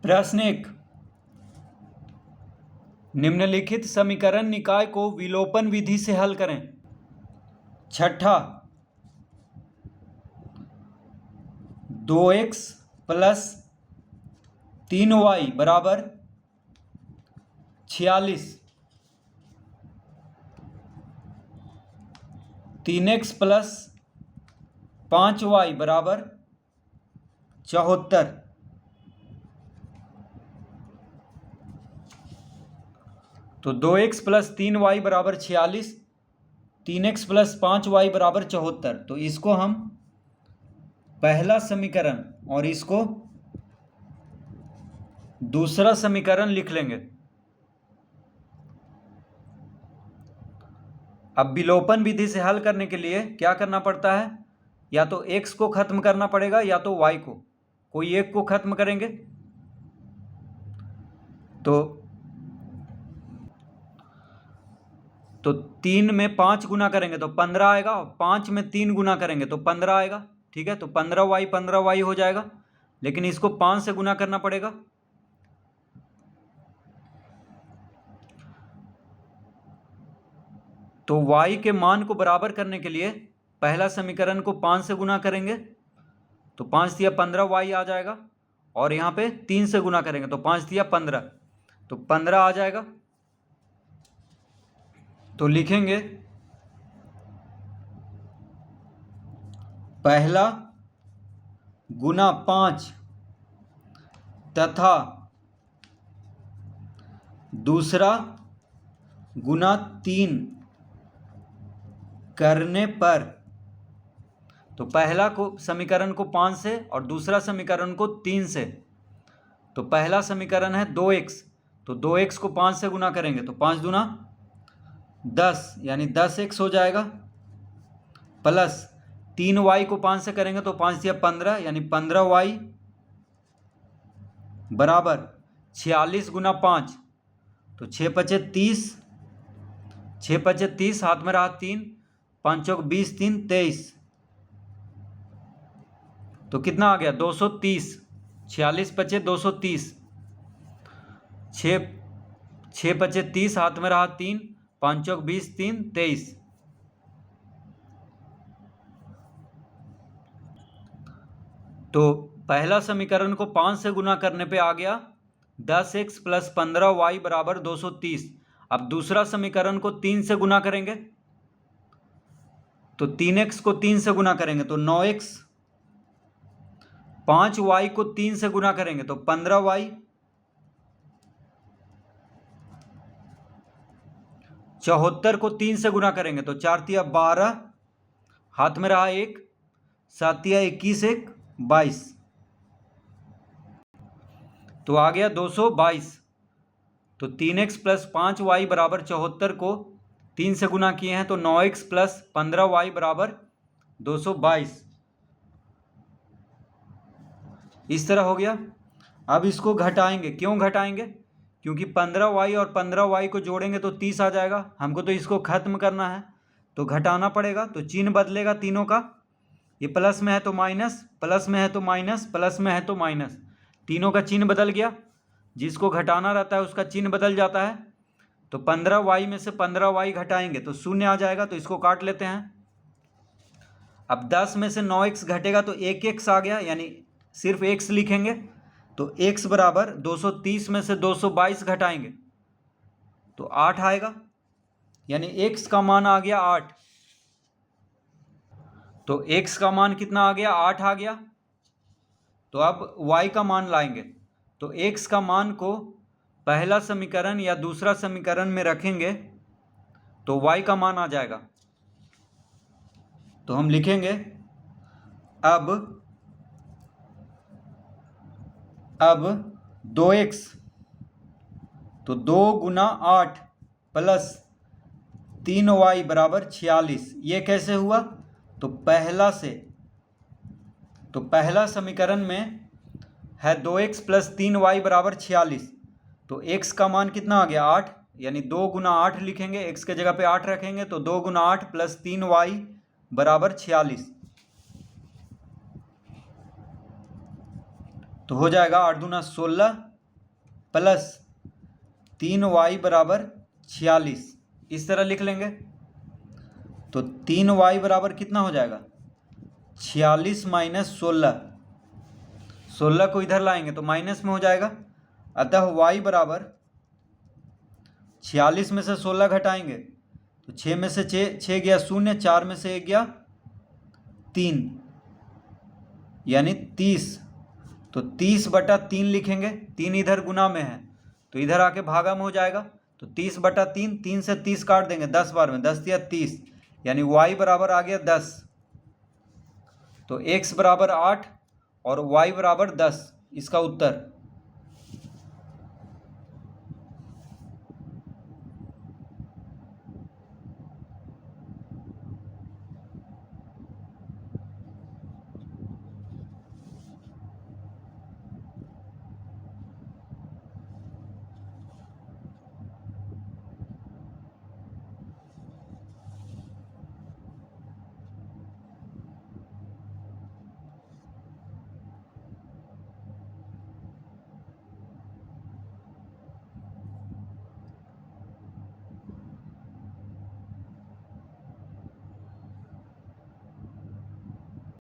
प्रश्न 1, निम्नलिखित समीकरण निकाय को विलोपन विधि से हल करें। छठा, 2x प्लस 3y बराबर 46, 3x प्लस 5y बराबर 74। तो 2x प्लस 3y बराबर 46, 3x प्लस 5y बराबर 74। तो इसको हम पहला समीकरण और इसको दूसरा समीकरण लिख लेंगे। अब विलोपन विधि से हल करने के लिए क्या करना पड़ता है, या तो x को खत्म करना पड़ेगा या तो y को, कोई एक को खत्म करेंगे। तो 3 में 5 गुना करेंगे तो 15 आएगा, और 5 में 3 गुना करेंगे तो 15 आएगा। ठीक है, तो 15y हो जाएगा, लेकिन इसको 5 से गुना करना पड़ेगा। तो y के मान को बराबर करने के लिए पहला समीकरण को 5 से गुना करेंगे तो 5 दिया 15y आ जाएगा, और यहाँ पे 3 से गुना करेंगे तो 5 दिया 15, तो 15 आ जाएगा। तो लिखेंगे पहला गुना 5 तथा दूसरा गुना 3 करने पर, तो पहला को समीकरण को 5 से और दूसरा समीकरण को 3 से। तो पहला समीकरण है 2x, तो 2x को 5 से गुना करेंगे तो 5 दूना 10, यानी 10x हो जाएगा, प्लस 3y को 5 से करेंगे तो 5 दिया 15, यानी 15y बराबर 46 गुना 5, तो 6 पचे 30, 6 पचे 30, हाथ में रहा 3, 5 चौक 20, 3 23, तो कितना आ गया 230, 46 पचे 230, 6 पचे 30, हाथ में रहा 3, 5 चौक 20, 3 23। तो पहला समीकरण को 5 से गुना करने पे आ गया 10x प्लस 15y बराबर 230। अब दूसरा समीकरण को 3 से गुना करेंगे तो 3x को 3 से गुना करेंगे तो 9x, 5y को 3 से गुना करेंगे तो 15y, 74 को 3 से गुना करेंगे तो 4 तिया 12, हाथ में रहा 1, 7 तिया 21, 1 22, तो आ गया 222। तो 3x प्लस 5y बराबर 74 को 3 से गुना किए हैं तो 9x प्लस 15y बराबर 222। इस तरह हो गया। अब इसको घटाएंगे, क्यों घटाएंगे, क्योंकि 15y और 15y को जोड़ेंगे तो 30 आ जाएगा। हमको तो इसको खत्म करना है तो घटाना पड़ेगा, तो चिन्ह बदलेगा तीनों का। ये प्लस में है तो माइनस, प्लस में है तो माइनस, प्लस में है तो माइनस, तीनों का चिन्ह बदल गया। जिसको घटाना रहता है उसका चिन्ह बदल जाता है। तो 15y में से 15y घटाएंगे तो 0 आ जाएगा, तो इसको काट लेते हैं। अब 10 में से 9x घटेगा तो 1x आ गया, यानी सिर्फ x लिखेंगे। तो x बराबर 230 में से 222 घटाएंगे तो 8 आएगा, यानी x का मान आ गया 8। तो x का मान कितना आ गया, 8 आ गया। तो अब y का मान लाएंगे, तो x का मान को पहला समीकरण या दूसरा समीकरण में रखेंगे तो y का मान आ जाएगा। तो हम लिखेंगे अब 2x, तो 2 गुना 8 प्लस 3y बराबर 46। ये कैसे हुआ, तो पहला समीकरण में है 2x प्लस 3y बराबर 46, तो x का मान कितना आ गया 8, यानी 2 गुना 8 लिखेंगे, x के जगह पे 8 रखेंगे तो 2 गुना 8 प्लस 3y बराबर 46। तो हो जाएगा 8 दूना 16, प्लस 3y बराबर 46, इस तरह लिख लेंगे। तो 3y बराबर कितना हो जाएगा, 46 माइनस 16 को इधर लाएंगे तो माइनस में हो जाएगा। अतः y बराबर 46 में से 16 घटाएंगे तो 6 में से 6 गया 0, 4 में से 1 गया 3, यानी 30। तो 30/3 लिखेंगे, 3 इधर गुना में है तो इधर आके भागा में हो जाएगा। तो 30/3, 3 से 30 काट देंगे 10 बार में, 10 या 30, यानी y बराबर आ गया 10। तो x बराबर 8 और y बराबर 10, इसका उत्तर